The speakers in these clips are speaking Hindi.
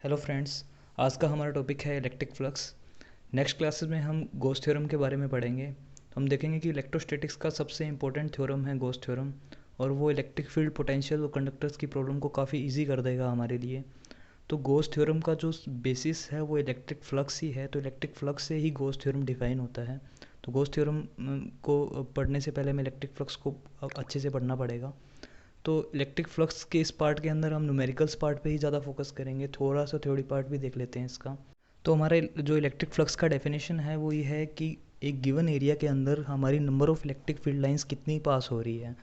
Hello friends. आज का हमारा टॉपिक है इलेक्ट्रिक फ्लक्स। नेक्स्ट क्लासेस में हम गॉस थ्योरम के बारे में पढ़ेंगे। हम देखेंगे कि इलेक्ट्रोस्टैटिक्स का सबसे इंपॉर्टेंट थ्योरम है गॉस थ्योरम, और वो इलेक्ट्रिक फील्ड पोटेंशियल और कंडक्टर्स की प्रॉब्लम को काफ़ी इजी कर देगा हमारे लिए। तो गॉस थ्योरम का जो बेसिस है वो इलेक्ट्रिक फ्लक्स ही है, तो इलेक्ट्रिक फ्लक्स से ही गॉस थ्योरम डिफाइन होता है। तो गॉस थ्योरम को पढ़ने से पहले हमें इलेक्ट्रिक फ्लक्स को अच्छे से पढ़ना पड़ेगा। तो इलेक्ट्रिक फ्लक्स के इस पार्ट के अंदर हम न्यूमेरिकल्स पार्ट पे ही ज़्यादा फोकस करेंगे, थोड़ा सा थ्योरी पार्ट भी देख लेते हैं इसका। तो हमारे जो इलेक्ट्रिक फ्लक्स का डेफिनेशन है वो ये है कि एक गिवन एरिया के अंदर हमारी number of electric field lines कितनी पास हो रही है।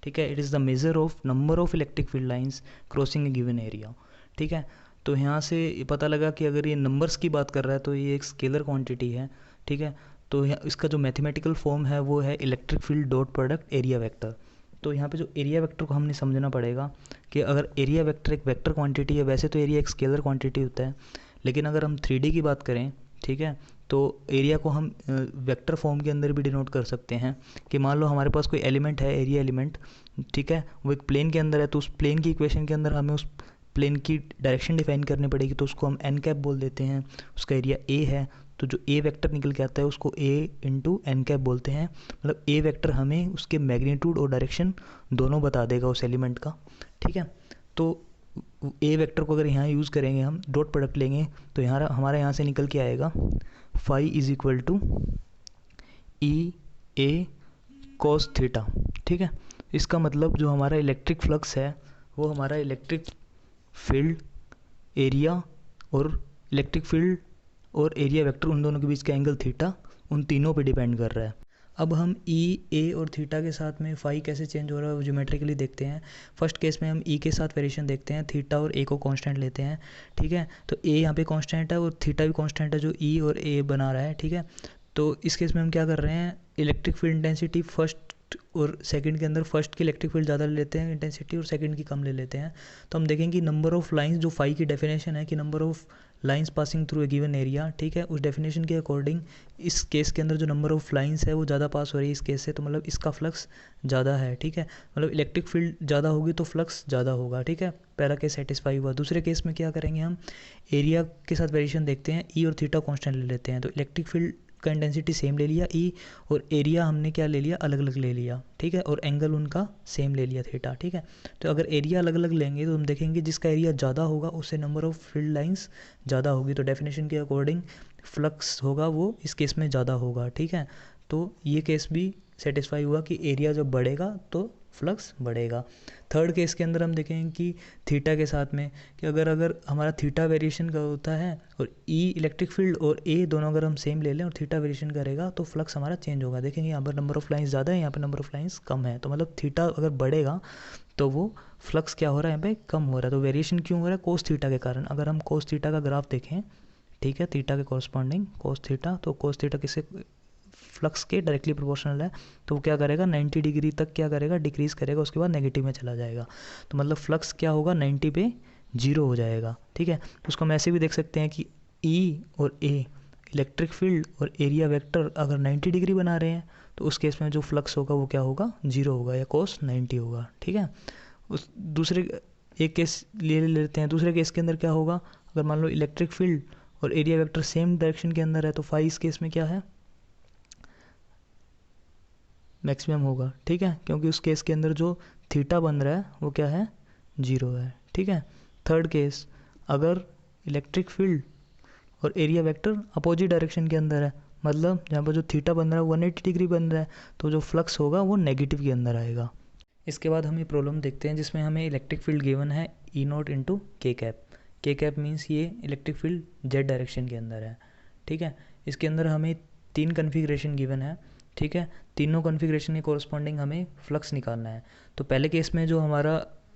ठीक है, it is the measure of number of electric field lines crossing A given area. ठीक है, तो यहाँ से ये पता लगा कि अगर ये नंबर्स की बात कर रहा है तो ये एक स्केलर क्वांटिटी है। ठीक है, तो इसका जो मैथमेटिकल फॉर्म है वो है electric field dot product area vector. तो यहाँ पे जो एरिया वेक्टर को हमने समझना पड़ेगा कि अगर एरिया वेक्टर एक वेक्टर क्वांटिटी है, वैसे तो एरिया एक स्केलर क्वांटिटी होता है, लेकिन अगर हम 3D की बात करें, ठीक है, तो एरिया को हम वेक्टर फॉर्म के अंदर भी डिनोट कर सकते हैं कि मान लो हमारे पास कोई एलिमेंट है, एरिया एलिमेंट, ठीक है, वो एक प्लेन के अंदर है, तो उस प्लेन की इक्वेशन के अंदर हमें उस प्लेन की डायरेक्शन डिफाइन करनी पड़ेगी, तो उसको हम एन कैप बोल देते हैं। उसका एरिया ए है, तो जो ए वेक्टर निकल के आता है उसको ए इंटू एन कैप बोलते हैं। मतलब ए वेक्टर हमें उसके मैग्नीट्यूड और डायरेक्शन दोनों बता देगा उस एलिमेंट का। ठीक है, तो ए वेक्टर को अगर यहाँ यूज़ करेंगे, हम डॉट प्रोडक्ट लेंगे, तो यहाँ हमारे यहाँ से निकल के आएगा phi is equal to E A cos theta. ठीक है, इसका मतलब जो हमारा इलेक्ट्रिक फ्लक्स है वो हमारा इलेक्ट्रिक फील्ड एरिया और इलेक्ट्रिक फील्ड और एरिया वेक्टर, उन दोनों के बीच का एंगल थीटा, उन तीनों पे डिपेंड कर रहा है। अब हम ई ए और थीटा के साथ में फाई कैसे चेंज हो रहा है वो ज्योमेट्रिकली देखते हैं। फर्स्ट केस में हम ई के साथ वेरिएशन देखते हैं, थीटा और ए को कांस्टेंट लेते हैं। ठीक है, तो ए यहाँ पे कांस्टेंट है और थीटा भी कांस्टेंट है जो ई और ए बना रहा है। ठीक है, तो इस केस में हम क्या कर रहे हैं, इलेक्ट्रिक फील्ड इंटेंसिटी फर्स्ट और सेकंड के अंदर फर्स्ट की इलेक्ट्रिक फील्ड ज़्यादा ले लेते हैं इंटेंसिटी, और सेकंड की कम ले लेते हैं। तो हम देखेंगे नंबर ऑफ़ लाइंस, जो फाई की डेफिनेशन है कि number of lines passing through a given area, ठीक है, उस डेफिनेशन के अकॉर्डिंग इस केस के अंदर जो नंबर ऑफ़ लाइंस है वो ज़्यादा पास हो रही है इस केस से, तो मतलब इसका फ्लक्स ज़्यादा है। ठीक है, मतलब इलेक्ट्रिक फील्ड ज़्यादा होगी तो फ्लक्स ज़्यादा होगा। ठीक है, पहला केस सेटिस्फाई हुआ। दूसरे केस में क्या करेंगे, हम एरिया के साथ वेरिएशन देखते हैं, ई और थीटा कॉन्स्टेंट ले लेते हैं, तो इलेक्ट्रिक फील्ड का इंटेंसिटी सेम ले लिया ई, और एरिया हमने क्या ले लिया, अलग अलग ले लिया। ठीक है, और एंगल उनका सेम ले लिया थीटा। ठीक है, तो अगर एरिया अलग अलग लेंगे तो हम देखेंगे जिसका एरिया ज़्यादा होगा उससे नंबर ऑफ़ फील्ड लाइंस ज़्यादा होगी, तो डेफिनेशन के अकॉर्डिंग फ्लक्स होगा वो इस केस में ज़्यादा होगा। ठीक है, तो ये केस भी सेटिस्फाई हुआ कि एरिया जब बढ़ेगा तो फ्लक्स बढ़ेगा। थर्ड केस के अंदर हम देखेंगे कि थीटा के साथ में कि अगर हमारा थीटा वेरिएशन का होता है और ई इलेक्ट्रिक फील्ड और ए दोनों अगर हम सेम ले लें और थीटा वेरिएशन करेगा तो फ्लक्स हमारा चेंज होगा। देखेंगे यहाँ पर नंबर ऑफ़ लाइंस ज़्यादा है, यहाँ पर नंबर ऑफ़ लाइंस कम है, तो मतलब थीटा अगर बढ़ेगा तो वो फ्लक्स क्या हो रहा है, यहाँ पे कम हो रहा है। तो वेरिएशन क्यों हो रहा है, कोस थीटा के कारण। अगर हम कोस थीटा का ग्राफ देखें, ठीक है, थीटा के कॉरस्पॉन्डिंग कोस थीटा, तो कोस थीटा किससे फ्लक्स के डायरेक्टली प्रोपोर्शनल है, तो वो क्या करेगा 90 डिग्री तक क्या करेगा, डिक्रीज करेगा, उसके बाद नेगेटिव में चला जाएगा। तो मतलब फ्लक्स क्या होगा, 90 पे जीरो हो जाएगा। ठीक है, तो उसको हम ऐसे भी देख सकते हैं कि ई और ए इलेक्ट्रिक फील्ड और एरिया वेक्टर अगर 90 डिग्री बना रहे हैं तो उस केस में जो फ्लक्स होगा वो क्या होगा, जीरो होगा या कोस 90 होगा। ठीक है, उस दूसरे एक केस ले लेते हैं। दूसरे केस के अंदर क्या होगा, अगर मान लो इलेक्ट्रिक फील्ड और एरिया वेक्टर सेम डायरेक्शन के अंदर है तो फाई इस केस में क्या है, मैक्सिमम होगा। ठीक है, क्योंकि उस केस के अंदर जो थीटा बन रहा है वो क्या है, जीरो है। ठीक है, थर्ड केस, अगर इलेक्ट्रिक फील्ड और एरिया वेक्टर अपोजिट डायरेक्शन के अंदर है, मतलब जहाँ पर जो थीटा बन रहा है 180 डिग्री बन रहा है, तो जो फ्लक्स होगा वो नेगेटिव के अंदर आएगा। इसके बाद हम ये प्रॉब्लम देखते हैं जिसमें हमें इलेक्ट्रिक फील्ड गिवन है E naught into k cap. के कैप मीन्स ये इलेक्ट्रिक फील्ड जेड डायरेक्शन के अंदर है। ठीक है, इसके अंदर हमें तीन कन्फिग्रेशन गिवन है। ठीक है, तीनों कन्फिग्रेशन के कोरस्पॉन्डिंग हमें फ्लक्स निकालना है। तो पहले केस में जो हमारा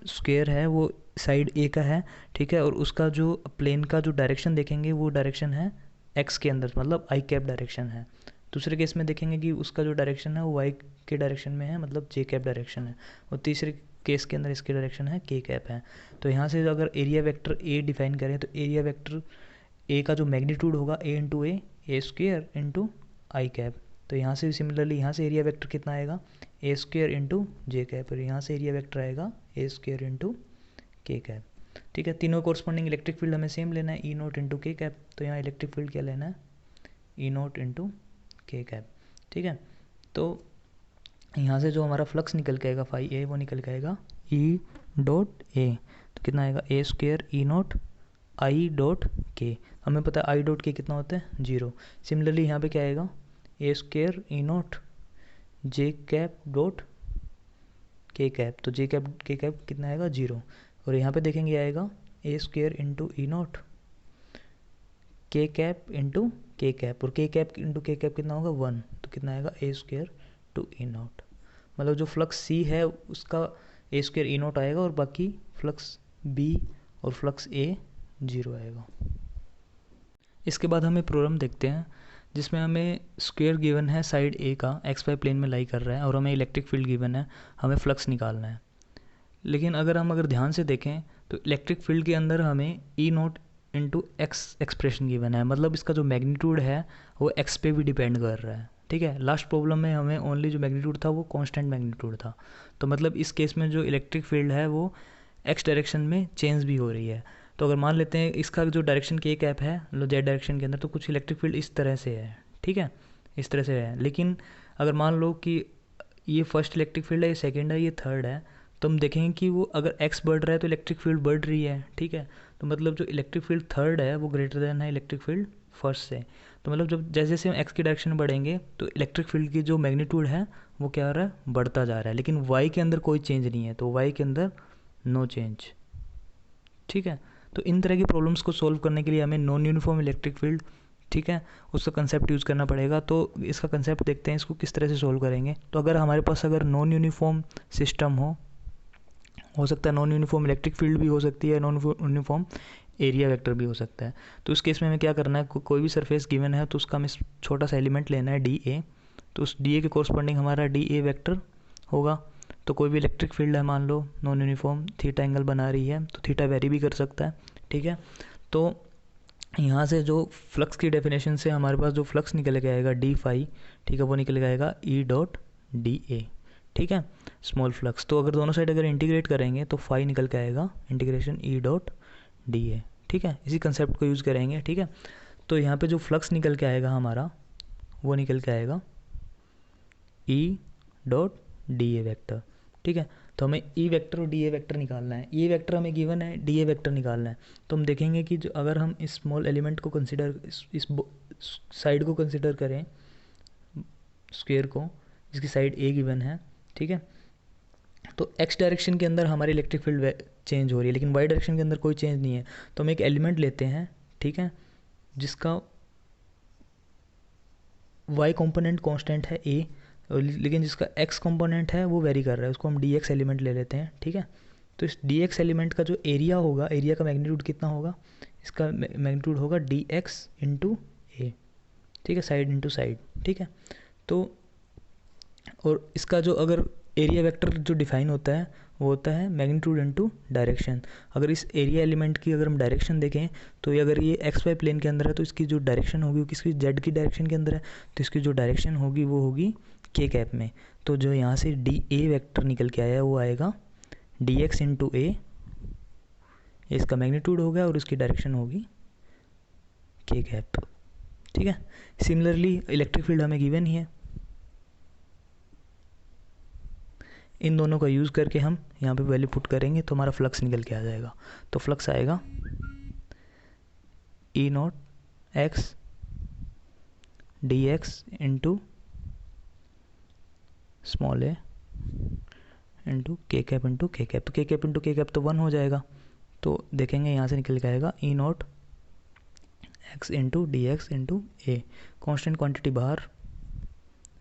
स्क्वायर है वो साइड ए का है। ठीक है, और उसका जो प्लेन का जो डायरेक्शन देखेंगे वो डायरेक्शन है एक्स के अंदर, मतलब आई कैप डायरेक्शन है। दूसरे केस में देखेंगे कि उसका जो डायरेक्शन है वो वाई के डायरेक्शन में है, मतलब जे कैप डायरेक्शन है। और तीसरे केस के अंदर इसकी डायरेक्शन है के कैप है। तो यहाँ से अगर एरिया वेक्टर ए डिफाइन करें तो एरिया वेक्टर ए का जो मैग्नीट्यूड होगा ए इंटू ए स्क्वेयर इंटू आई कैप। तो यहाँ से सिमिलरली यहाँ से एरिया वेक्टर कितना आएगा, A square into j cap, और यहाँ से एरिया वेक्टर आएगा A square into k cap. ठीक है, तीनों कोरस्पॉन्डिंग इलेक्ट्रिक फील्ड हमें सेम लेना है, ई नोट इंटू के कैप। तो यहाँ इलेक्ट्रिक फील्ड क्या लेना है, ई नोट इंटू के कैप। ठीक है, तो यहाँ से जो हमारा फ्लक्स निकल के आएगा फाई ए, वो निकल के आएगा ई डॉट ए। तो कितना आएगा, A square E naught i dot k. हमें पता है आई डॉट के कितना होता है, 0। सिमिलरली यहाँ पे क्या आएगा, A square E note J cap dot के कैप। तो जे कैप के कैप कितना आएगा, 0। और यहाँ पे देखेंगे आएगा A square into E note के कैप इंटू के कैप, और के कैप इंटू के कैप कितना होगा, 1। तो कितना आएगा, A square to E note. मतलब जो फ्लक्स सी है उसका ए स्क्वेयर ई नोट आएगा, और बाकी फ्लक्स बी और फ्लक्स ए 0 आएगा। इसके बाद हमें प्रॉब्लम देखते हैं जिसमें हमें स्क्वायर गिवन है साइड ए का, एक्स वाई प्लेन में लाई कर रहा है, और हमें इलेक्ट्रिक फील्ड गिवन है, हमें फ्लक्स निकालना है। लेकिन अगर ध्यान से देखें तो इलेक्ट्रिक फील्ड के अंदर हमें E naught into x expression given है, मतलब इसका जो मैग्नीट्यूड है वो एक्स पे भी डिपेंड कर रहा है। ठीक है, लास्ट प्रॉब्लम में हमें ओनली जो मैग्नीट्यूड था वो कांस्टेंट मैग्नीट्यूड था। तो मतलब इस केस में जो इलेक्ट्रिक फील्ड है वो एक्स डायरेक्शन में चेंज भी हो रही है। तो अगर मान लेते हैं इसका जो डायरेक्शन के कैप है लो जेड डायरेक्शन के अंदर, तो कुछ इलेक्ट्रिक फील्ड इस तरह से है। ठीक है, इस तरह से है। लेकिन अगर मान लो कि ये फर्स्ट इलेक्ट्रिक फील्ड है, ये सेकेंड है, ये थर्ड है, तो हम देखेंगे कि वो अगर एक्स बढ़ रहा है तो इलेक्ट्रिक फील्ड बढ़ रही है। ठीक है, तो मतलब जो इलेक्ट्रिक फील्ड थर्ड है वो ग्रेटर देन है इलेक्ट्रिक फील्ड फर्स्ट से। तो मतलब जब जैसे जैसे हम एक्स की डायरेक्शन में बढ़ेंगे तो इलेक्ट्रिक फील्ड की जो मैग्नीट्यूड है वो क्या हो रहा है, बढ़ता जा रहा है। लेकिन वाई के अंदर कोई चेंज नहीं है, तो वाई के अंदर नो चेंज। ठीक है, तो इन तरह की प्रॉब्लम्स को सॉल्व करने के लिए हमें नॉन यूनिफॉर्म इलेक्ट्रिक फील्ड, ठीक है, उसका कंसेप्ट यूज़ करना पड़ेगा। तो इसका कंसेप्ट देखते हैं, इसको किस तरह से सॉल्व करेंगे। तो अगर हमारे पास अगर नॉन यूनिफॉर्म सिस्टम हो सकता है नॉन यूनिफॉर्म इलेक्ट्रिक फील्ड भी हो सकती है, नॉन यूनिफॉर्म एरिया वेक्टर भी हो सकता है। तो उस केस में हमें क्या करना है, कोई भी सरफेस गिवन है तो उसका हमें छोटा सा एलिमेंट लेना है डी ए। तो उस डी ए के कोरस्पॉन्डिंग हमारा डी ए वेक्टर होगा। तो कोई भी इलेक्ट्रिक फील्ड है, मान लो नॉन यूनिफॉर्म थीटा एंगल बना रही है, तो थीटा वेरी भी कर सकता है। ठीक है, तो यहाँ से जो फ्लक्स की डेफिनेशन से हमारे पास जो फ्लक्स निकल के आएगा डी फाई, ठीक है, वो निकल के आएगा ई डॉट डी ए। ठीक है, स्मॉल फ्लक्स। तो अगर दोनों साइड अगर इंटीग्रेट करेंगे तो फाई निकल के आएगा integration E dot D A. ठीक है, इसी कंसेप्ट को यूज़ करेंगे। ठीक है, तो यहाँ पे जो फ्लक्स निकल के आएगा हमारा वो निकल के आएगा E dot D A vector. ठीक है, तो हमें ई वेक्टर और डी ए वेक्टर निकालना है। ई वेक्टर हमें गिवन है, डी ए वेक्टर निकालना है। तो हम देखेंगे कि जो अगर हम इस स्मॉल एलिमेंट को कंसिडर, इस साइड को कंसिडर करें, स्क्वायर को, जिसकी साइड ए गिवन है, ठीक है, तो एक्स डायरेक्शन के अंदर हमारी इलेक्ट्रिक फील्ड चेंज हो रही है, लेकिन वाई डायरेक्शन के अंदर कोई चेंज नहीं है। तो हम एक एलिमेंट लेते हैं, ठीक है, जिसका वाई कॉम्पोनेंट कॉन्स्टेंट है ए, लेकिन जिसका एक्स कंपोनेंट है वो वेरी कर रहा है, उसको हम डी एक्स एलिमेंट ले लेते हैं। ठीक है, तो इस डी एक्स एलिमेंट का जो एरिया होगा, एरिया का मैग्नीट्यूड कितना होगा, इसका मैग्नीट्यूड होगा डी एक्स इंटू ए। ठीक है, साइड इंटू साइड। ठीक है, तो और इसका जो अगर एरिया वेक्टर जो डिफाइन होता है वो होता है मैग्नीट्यूड इंटू डायरेक्शन। अगर इस एरिया एलिमेंट की अगर हम डायरेक्शन देखें तो ये अगर ये एक्स वाई प्लेन के अंदर है तो इसकी जो डायरेक्शन होगी वो किसकी, जेड की डायरेक्शन के अंदर है, तो इसकी जो डायरेक्शन होगी वो होगी के कैप में। तो जो यहाँ से डी ए वैक्टर निकल के आया वो आएगा डी एक्स इंटू ए, इसका मैग्नीट्यूड होगा और इसकी डायरेक्शन होगी के कैप। ठीक है, सिमिलरली इलेक्ट्रिक फील्ड हमें गिवन ही है, इन दोनों का यूज़ करके हम यहाँ पे वैल्यू पुट करेंगे तो हमारा फ्लक्स निकल के आ जाएगा। तो फ्लक्स आएगा E naught x d x into small a into k cap into k cap. तो k cap into k cap तो 1 हो जाएगा। तो देखेंगे यहाँ से निकल के आएगा E naught x into d x into a, constant quantity बाहर,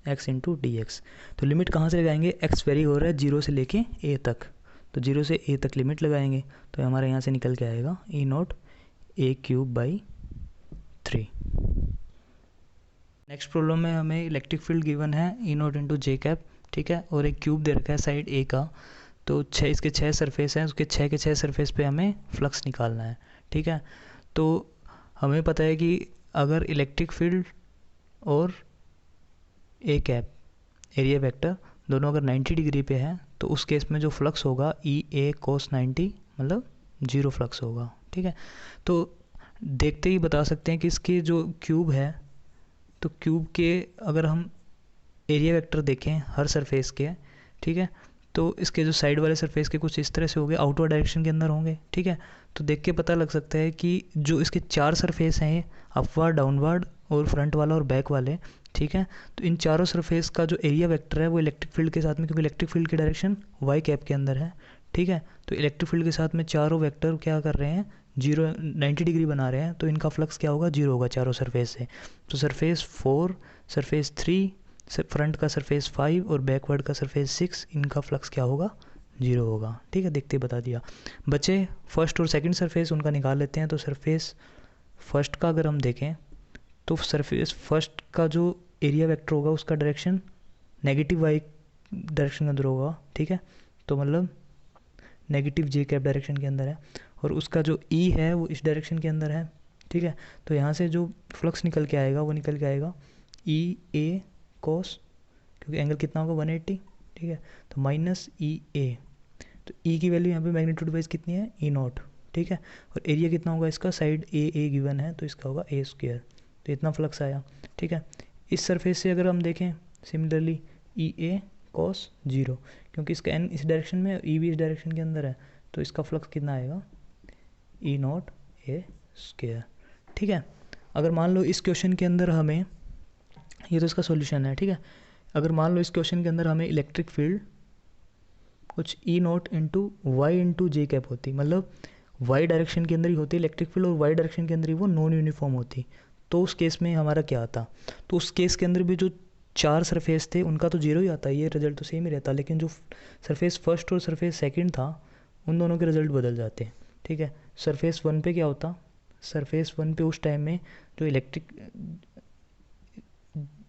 एक्स इंटू डी एक्स। तो लिमिट कहाँ से लगाएंगे, एक्स वेरी हो रहा है 0 से लेके ए तक, तो 0 से ए तक लिमिट लगाएंगे। तो हमारे यहाँ से निकल के आएगा E naught a cube by 3। Next problem में हमें इलेक्ट्रिक फील्ड गिवन है E naught into j cap. ठीक है, और एक क्यूब दे रखा है साइड ए का। तो इसके 6 सरफेस हैं, उसके 6 के 6 सरफेस पे हमें फ्लक्स निकालना है। ठीक है, तो हमें पता है कि अगर इलेक्ट्रिक फील्ड और ए कैप एरिया वेक्टर दोनों अगर 90 डिग्री पे है तो उस केस में जो फ्लक्स होगा ई ए कोस 90 मतलब जीरो फ्लक्स होगा। ठीक है, तो देखते ही बता सकते हैं कि इसके जो क्यूब है, तो क्यूब के अगर हम एरिया वेक्टर देखें हर सरफेस के, ठीक है, तो इसके जो साइड वाले सरफेस के कुछ इस तरह से होंगे, आउटवर्ड डायरेक्शन के अंदर होंगे। ठीक है, तो देख के पता लग सकता है कि जो इसके 4 सरफेस हैं, अपवर्ड, डाउनवर्ड और फ्रंट वाला और बैक वाले, ठीक है, तो इन चारों सरफेस का जो एरिया वेक्टर है वो इलेक्ट्रिक फील्ड के साथ में, क्योंकि इलेक्ट्रिक फील्ड की डायरेक्शन वाई कैप के अंदर है। ठीक है, तो इलेक्ट्रिक फील्ड के साथ में चारों वेक्टर क्या कर रहे हैं, 90 डिग्री बना रहे हैं, तो इनका फ्लक्स क्या होगा, जीरो होगा चारों सरफेस से। तो सरफेस 4, सरफेस 3, फ्रंट का सरफेस 5 और बैकवर्ड का सरफेस 6, इनका फ्लक्स क्या होगा, जीरो होगा। ठीक है, देखते ही बता दिया। बचे फर्स्ट और सेकंड सरफेस, उनका निकाल लेते हैं। तो सरफेस फर्स्ट का अगर हम देखें तो सरफेस फर्स्ट का जो एरिया वेक्टर होगा उसका डायरेक्शन नेगेटिव वाई डायरेक्शन के अंदर होगा। ठीक है, तो मतलब नेगेटिव जे कैप डायरेक्शन के अंदर है, और उसका जो ई है वो इस डायरेक्शन के अंदर है। ठीक है, तो यहाँ से जो फ्लक्स निकल के आएगा वो निकल के आएगा ई ए कोस, क्योंकि एंगल कितना होगा 180। ठीक है, तो माइनस ई ए, तो ई की वैल्यू यहाँ पे मैग्नीट्यूड वाइज कितनी है, ई नॉट। ठीक है, और एरिया कितना होगा इसका, साइड ए गिवन है तो इसका होगा ए स्क्वायर, तो इतना फ्लक्स आया। ठीक है, इस सरफेस से अगर हम देखें similarly E A cos zero, क्योंकि इसका एन इस डायरेक्शन में, ई भी इस डायरेक्शन के अंदर है, तो इसका फ्लक्स कितना आएगा, ई नॉट ए स्क्वायर। ठीक है, अगर मान लो इस क्वेश्चन के अंदर हमें, ये तो इसका सॉल्यूशन है। ठीक है, अगर मान लो इस क्वेश्चन के अंदर हमें इलेक्ट्रिक फील्ड कुछ E naught into y into j cap होती, मतलब वाई डायरेक्शन के अंदर ही होती इलेक्ट्रिक फील्ड और वाई डायरेक्शन के अंदर ही वो नॉन यूनिफॉर्म होती, तो उस केस में हमारा क्या आता, तो उस केस के अंदर भी जो 4 सरफेस थे उनका तो जीरो ही आता, ये रिजल्ट तो सेम ही रहता, लेकिन जो सरफेस फर्स्ट और सरफेस सेकंड था उन दोनों के रिजल्ट बदल जाते हैं। ठीक है, सरफेस 1 पे क्या होता, सरफेस 1 पे उस टाइम में जो इलेक्ट्रिक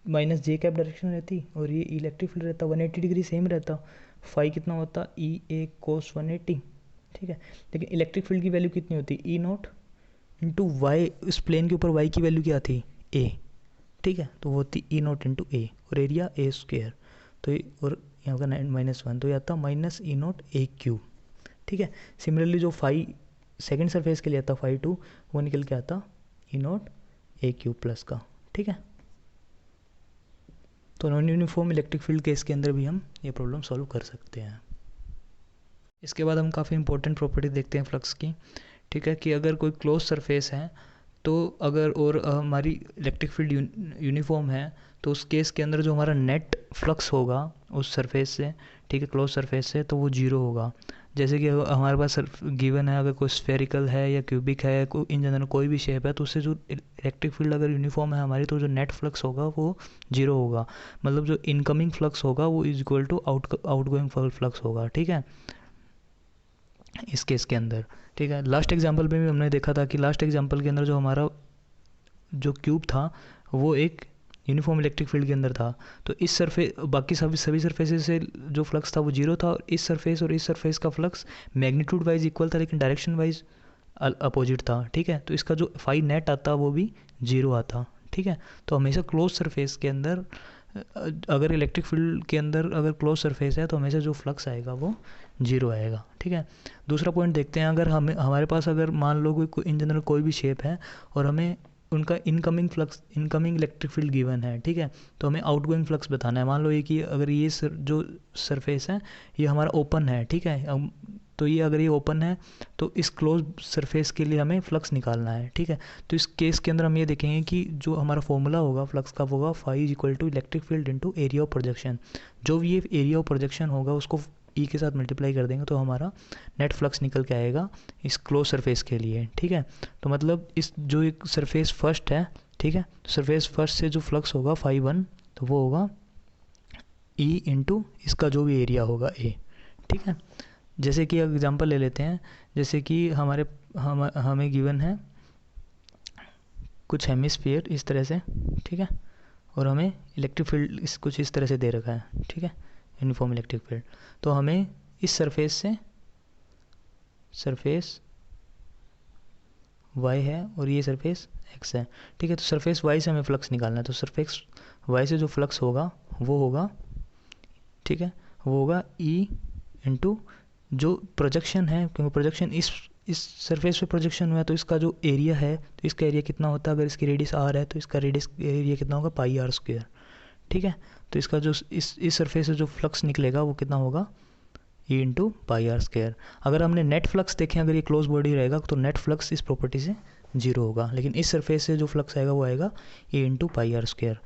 माइनस जे कैप डायरेक्शन रहती और ये इलेक्ट्रिक फील्ड रहता 180 डिग्री सेम रहता, फाई कितना होता, ई ए कोस 180। ठीक है, लेकिन इलेक्ट्रिक फील्ड की वैल्यू कितनी होती, ई नॉट इंटू वाई, इस प्लेन के ऊपर वाई की वैल्यू क्या थी, ए। ठीक है, तो वो होती ई नॉट इंटू ए, और एरिया ए स्क्वायर, तो और यहाँ का -1, तो ये आता minus E naught a cube. ठीक है, सिमिलरली जो फाई सेकेंड सरफेस के लिए आता फाई 2, वो निकल के आता ई नॉट ए क्यूब प्लस का। ठीक है, तो non uniform electric field case के अंदर भी हम ये प्रॉब्लम सॉल्व कर सकते हैं। इसके बाद हम काफ़ी इंपॉर्टेंट प्रॉपर्टी देखते हैं फ्लक्स की। ठीक है, कि अगर कोई क्लोज सरफेस है तो अगर और हमारी इलेक्ट्रिक फील्ड यूनिफॉर्म है, तो उस केस के अंदर जो हमारा नेट फ्लक्स होगा उस सरफेस से, ठीक है, क्लोज सरफेस से, तो वो जीरो होगा। जैसे कि हमारे पास गिवन है, अगर कोई स्फेरिकल है या क्यूबिक है, इन जनरल कोई भी शेप है, तो उससे जो इलेक्ट्रिक फील्ड अगर यूनिफॉर्म है हमारी, तो जो नेट फ्लक्स होगा वो जीरो होगा, मतलब जो इनकमिंग फ्लक्स होगा वो is equal to outgoing flux होगा। ठीक है, इस केस के अंदर। ठीक है, लास्ट एग्जांपल में भी हमने देखा था कि लास्ट एग्जांपल के अंदर जो हमारा जो क्यूब था वो एक यूनिफॉर्म इलेक्ट्रिक फील्ड के अंदर था, तो इस सरफेस बाकी सभी सरफेसेस से जो फ्लक्स था वो जीरो था, और इस सरफेस का फ्लक्स मैग्नीट्यूड वाइज इक्वल था लेकिन डायरेक्शन वाइज अपोजिट था। ठीक है, तो इसका जो फाई नेट आता वो भी जीरो आता। ठीक है, तो हमेशा क्लोज सरफेस के अंदर अगर इलेक्ट्रिक फील्ड के अंदर अगर क्लोज सरफेस है तो हमेशा जो फ्लक्स आएगा वो जीरो आएगा। ठीक है, दूसरा पॉइंट देखते हैं, अगर हमारे पास अगर मान लो कोई इन जनरल कोई भी शेप है और हमें उनका इनकमिंग इलेक्ट्रिक फील्ड गिवन है। ठीक है, तो हमें आउटगोइंग फ्लक्स बताना है। मान लो ये कि अगर ये जो सरफेस है ये हमारा ओपन है। ठीक है, तो ये अगर ये ओपन है तो इस क्लोज सरफेस के लिए हमें फ्लक्स निकालना है। ठीक है, तो इस केस के अंदर हम ये देखेंगे कि जो हमारा फॉर्मूला होगा फ्लक्स का होगा phi is equal to electric field into area of projection. जो भी ये एरिया ऑफ प्रोजेक्शन होगा उसको ई के साथ मल्टीप्लाई कर देंगे तो हमारा नेट फ्लक्स निकल के आएगा इस क्लोज सरफेस के लिए। ठीक है, तो मतलब इस जो एक सरफेस फर्स्ट है, ठीक है, तो सरफेस फर्स्ट से जो फ्लक्स होगा फाई 1, तो वो होगा ई इंटू इसका जो भी एरिया होगा ए। ठीक है, जैसे कि एग्जांपल ले लेते हैं, जैसे कि हमें गिवन है कुछ हेमिस्फीयर इस तरह से। ठीक है, और हमें इलेक्ट्रिक फील्ड कुछ इस तरह से दे रखा है। ठीक है, यूनिफॉर्म इलेक्ट्रिक फील्ड, तो हमें इस सरफेस से सरफेस y है और ये सरफेस x है। ठीक है, तो सरफेस y से हमें फ्लक्स निकालना है, तो सरफेस y से जो फ्लक्स होगा वो होगा, ठीक है, वो होगा E इंटू जो प्रोजेक्शन है, क्योंकि प्रोजेक्शन इस सरफेस पे प्रोजेक्शन हुआ है तो इसका जो एरिया है, तो इसका एरिया कितना होता है, अगर इसकी रेडियस आर है तो इसका रेडियस एरिया कितना होगा, पाई आर स्क्वायर। ठीक है, तो इसका जो इस सरफेस से जो फ्लक्स निकलेगा वो कितना होगा, E into pi r square. अगर हमने नेट फ्लक्स देखें, अगर ये क्लोज बॉडी रहेगा तो नेट फ्लक्स इस प्रॉपर्टी से जीरो होगा, लेकिन इस सरफेस से जो फ्लक्स आएगा वो आएगा E into pi r square.